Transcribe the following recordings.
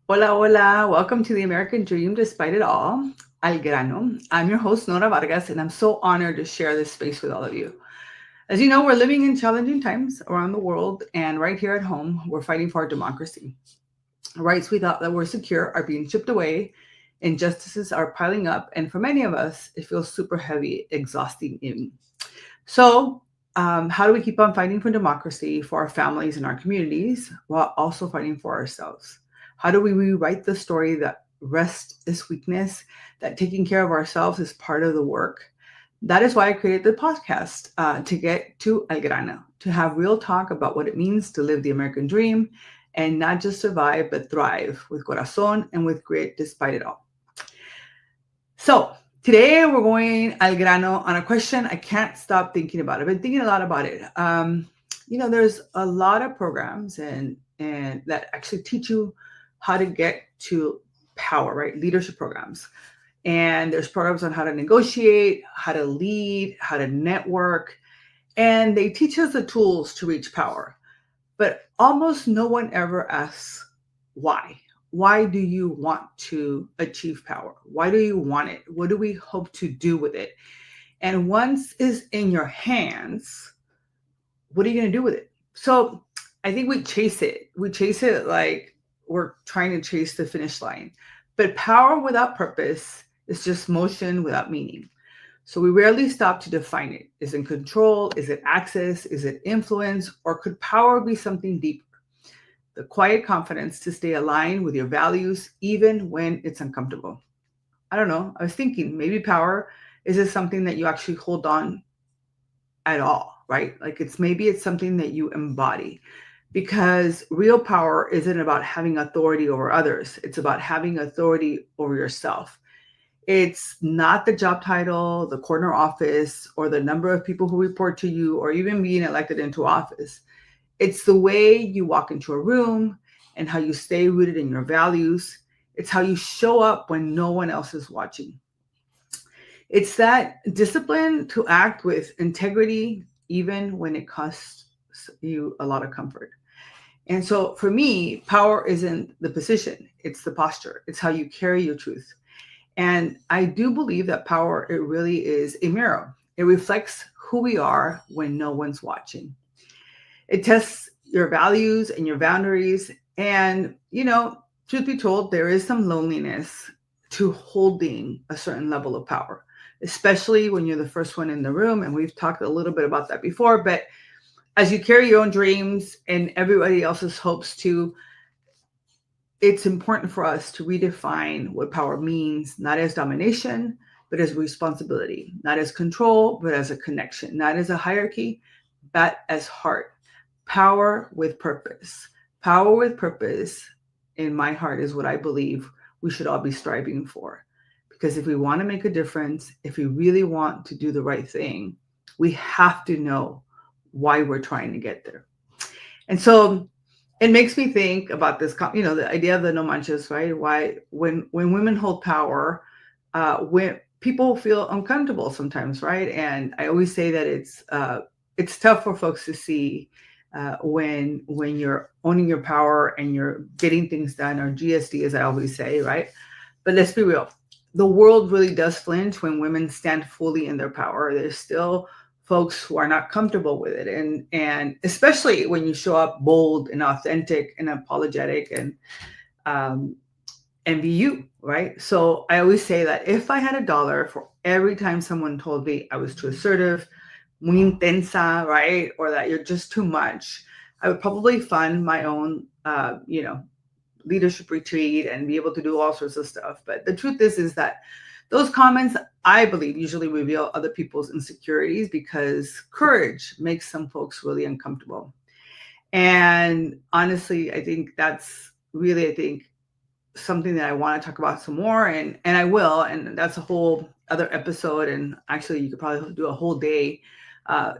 Hola, hola. Welcome to the American Dream Despite It All, Al Grano. I'm your host, Nora Vargas, and I'm so honored to share this space with all of you. As you know, we're living in challenging times around the world, and right here at home, we're fighting for our democracy. Rights we thought that were secure are being chipped away, injustices are piling up, and for many of us, it feels super heavy, exhausting even. So, how do we keep on fighting for democracy, for our families and our communities, while also fighting for ourselves? How do we rewrite the story that rest is weakness, that taking care of ourselves is part of the work? That is why I created the podcast to get to El Grano, to have real talk about what it means to live the American dream and not just survive, but thrive with corazon and with grit despite it all. So, today we're going al grano on a question I can't stop thinking about. I've been thinking a lot about it. There's a lot of programs and that actually teach you how to get to power, right? Leadership programs. And there's programs on how to negotiate, how to lead, how to network, and they teach us the tools to reach power. But almost no one ever asks why. Why do you want to achieve power? Why do you want it? What do we hope to do with it? And once it's in your hands, what are you going to do with it? So I think we chase it. We chase it like we're trying to chase the finish line. But power without purpose is just motion without meaning. So we rarely stop to define it. Is it control? Is it access? Is it influence? Or could power be something deeper? The quiet confidence to stay aligned with your values, even when it's uncomfortable. I don't know. I was thinking maybe power is it something that you actually hold on at all, right? Like maybe it's something that you embody because real power isn't about having authority over others. It's about having authority over yourself. It's not the job title, the corner office, or the number of people who report to you, or even being elected into office. It's the way you walk into a room and how you stay rooted in your values. It's how you show up when no one else is watching. It's that discipline to act with integrity, even when it costs you a lot of comfort. And so for me, power isn't the position, it's the posture, it's how you carry your truth. And I do believe that power, it really is a mirror. It reflects who we are when no one's watching. It tests your values and your boundaries. And, truth be told, there is some loneliness to holding a certain level of power, especially when you're the first one in the room. And we've talked a little bit about that before. But as you carry your own dreams and everybody else's hopes too, it's important for us to redefine what power means, not as domination, but as responsibility, not as control, but as a connection, not as a hierarchy, but as heart. Power with purpose. Power with purpose in my heart is what I believe we should all be striving for. Because if we want to make a difference, if we really want to do the right thing, we have to know why we're trying to get there. And so it makes me think about this, the idea of the no manches, right? Why when women hold power, when people feel uncomfortable sometimes, right? And I always say that it's tough for folks to see when you're owning your power and you're getting things done, or GSD, as I always say, right? But let's be real. The world really does flinch when women stand fully in their power. There's still folks who are not comfortable with it, and especially when you show up bold and authentic and apologetic um, and be you, right? So I always say that if I had $1 for every time someone told me I was too assertive, muy intensa, right, or that you're just too much, I would probably fund my own, leadership retreat and be able to do all sorts of stuff. But the truth is that those comments, I believe, usually reveal other people's insecurities because courage makes some folks really uncomfortable. And honestly, I think that's really, something that I want to talk about some more, and I will, and that's a whole other episode. And actually, you could probably do a whole day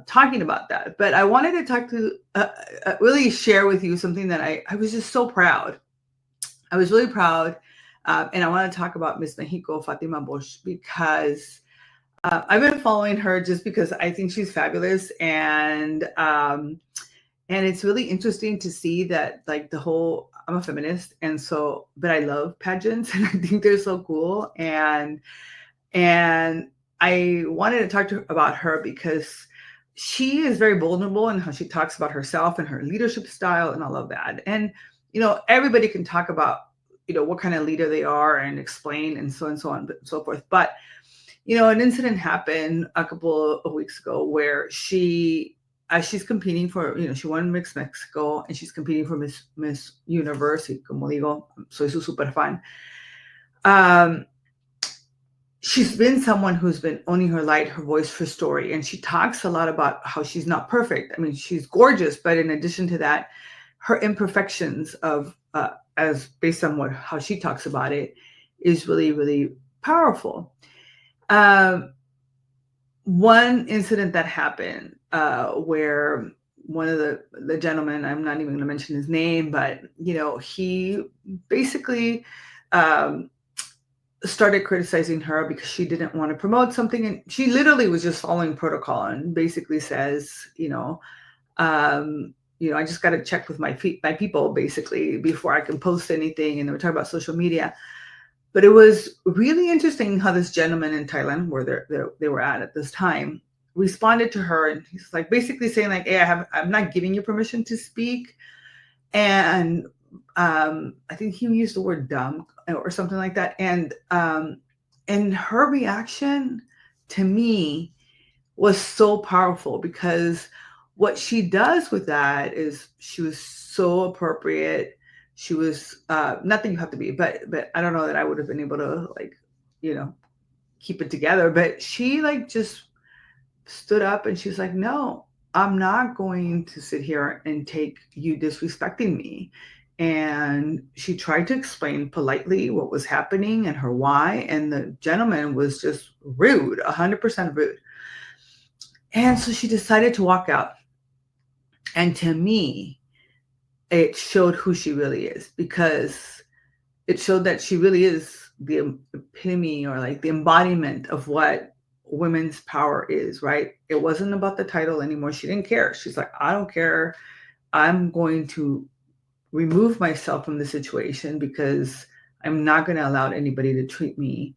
talking about that. But I wanted to talk to really share with you something that I was just so proud. I was really proud. And I want to talk about Miss Mexico, Fatima Bosch, because I've been following her just because I think she's fabulous. And it's really interesting to see that, like, the whole I'm a feminist, and so, but I love pageants, and I think they're so cool. And I wanted to talk to her about her because she is very vulnerable in how she talks about herself and her leadership style and all of that. And everybody can talk about what kind of leader they are and explain and so on and so forth. But an incident happened a couple of weeks ago where as she's competing for, she won Miss Mexico and she's competing for Miss Universe, y como digo, soy su super fan. She's been someone who's been owning her light, her voice, her story. And she talks a lot about how she's not perfect. I mean, she's gorgeous, but in addition to that, her imperfections as based on how she talks about it is really, really powerful. One incident that happened where one of the gentlemen, I'm not even going to mention his name, but he basically started criticizing her because she didn't want to promote something, and she literally was just following protocol and basically says, I just got to check with my people basically before I can post anything. And they were talking about social media. But it was really interesting how this gentleman in Thailand, where they were at this time, responded to her, and he's like basically saying like, "Hey, I'm not giving you permission to speak," and I think he used the word "dumb" or something like that. And her reaction to me was so powerful because what she does with that is she was so appropriate. She was not that you have to be, but I don't know that I would have been able to keep it together. But she just stood up and she's like, no, I'm not going to sit here and take you disrespecting me. And she tried to explain politely what was happening and her why. And the gentleman was just rude, 100% rude. And so she decided to walk out. And to me, it showed who she really is, because it showed that she really is the epitome or the embodiment of what women's power is, right? It wasn't about the title anymore. She didn't care. She's like, I don't care. I'm going to remove myself from the situation because I'm not going to allow anybody to treat me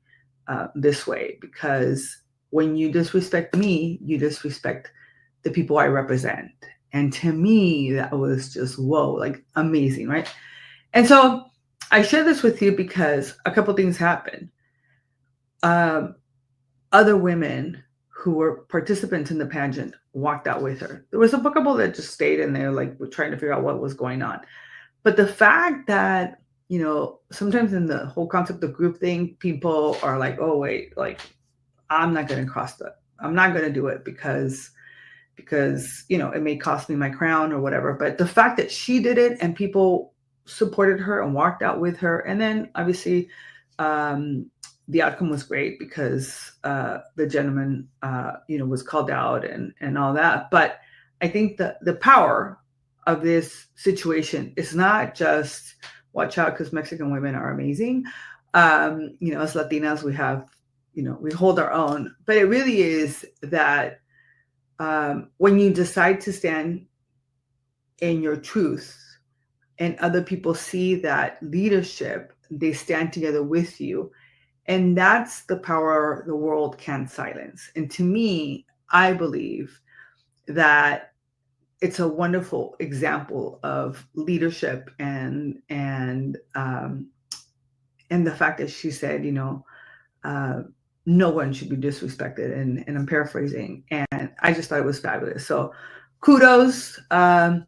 this way, because when you disrespect me, you disrespect the people I represent. And to me, that was just, whoa, amazing, right? And so I share this with you because a couple things happened. Other women who were participants in the pageant walked out with her. There was a couple that just stayed in there, were trying to figure out what was going on. But the fact that, sometimes in the whole concept of group thing, people are like, oh, wait, I'm not going to I'm not going to do it because it may cost me my crown or whatever. But the fact that she did it and people supported her and walked out with her, and then obviously the outcome was great because the gentleman was called out and all that. But I think the power of this situation is not just watch out because Mexican women are amazing. As Latinas, we have we hold our own, but it really is that when you decide to stand in your truth and other people see that leadership, they stand together with you. And that's the power the world can't silence. And to me, I believe that it's a wonderful example of leadership and the fact that she said, no one should be disrespected. And I'm paraphrasing. And I just thought it was fabulous. So kudos to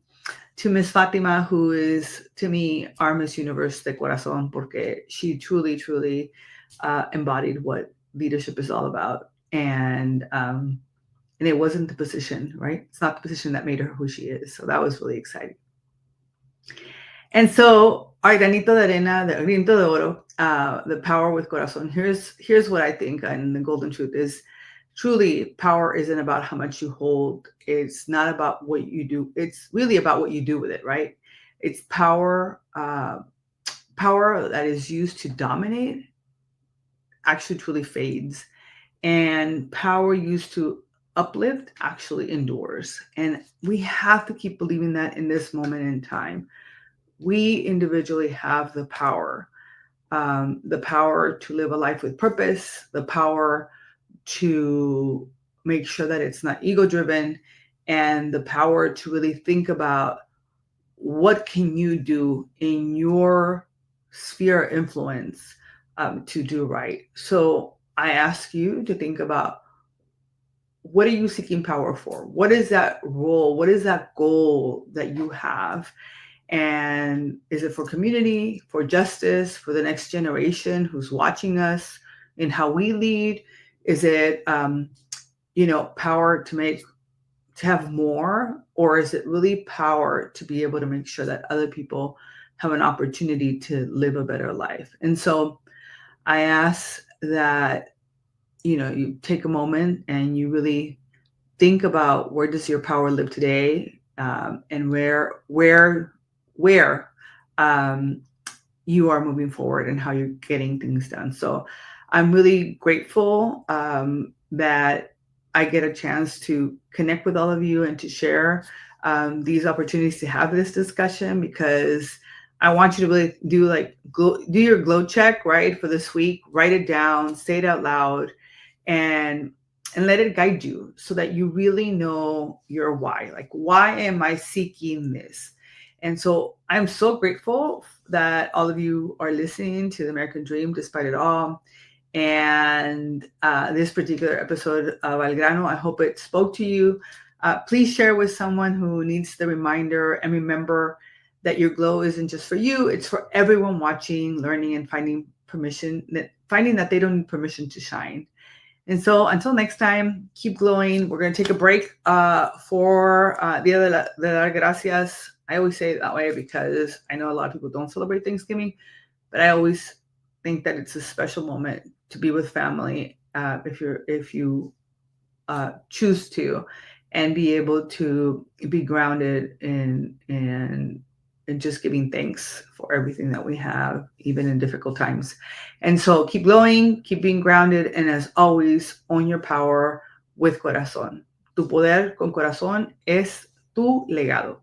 Miss Fatima, who is, to me, our Miss Universe de Corazon, porque she truly, truly embodied what leadership is all about. And it wasn't the position, right? It's not the position that made her who she is. So that was really exciting. And so, our granito de arena, the granito de oro, the power with corazón. Here's what I think, and the golden truth is, truly, power isn't about how much you hold. It's not about what you do. It's really about what you do with it, right? It's power that is used to dominate actually truly fades, and power used to uplift actually endures. And we have to keep believing that in this moment in time. we individually have the power to live a life with purpose, the power to make sure that it's not ego driven, and the power to really think about what can you do in your sphere of influence to do right. So I ask you to think about, what are you seeking power for? What is that role? What is that goal that you have? And is it for community, for justice, for the next generation who's watching us in how we lead? Is it, power to have more, or is it really power to be able to make sure that other people have an opportunity to live a better life? And so I ask that, you take a moment and you really think about, where does your power live today, and where you are moving forward and how you're getting things done. So I'm really grateful that I get a chance to connect with all of you and to share these opportunities to have this discussion, because I want you to really do your glow check, right, for this week. Write it down, say it out loud, and let it guide you so that you really know your why. Like, why am I seeking this? And so I'm so grateful that all of you are listening to the American Dream despite it all. And this particular episode of Al Grano, I hope it spoke to you. Please share with someone who needs the reminder, and remember that your glow isn't just for you, it's for everyone watching, learning, and finding that they don't need permission to shine. And so until next time, keep glowing. We're going to take a break for Dia de las Gracias. I always say it that way because I know a lot of people don't celebrate Thanksgiving, but I always think that it's a special moment to be with family if you choose to, and be able to be grounded in just giving thanks for everything that we have, even in difficult times. And so keep glowing, keep being grounded, and as always, own your power with corazón. Tu poder con corazón es tu legado.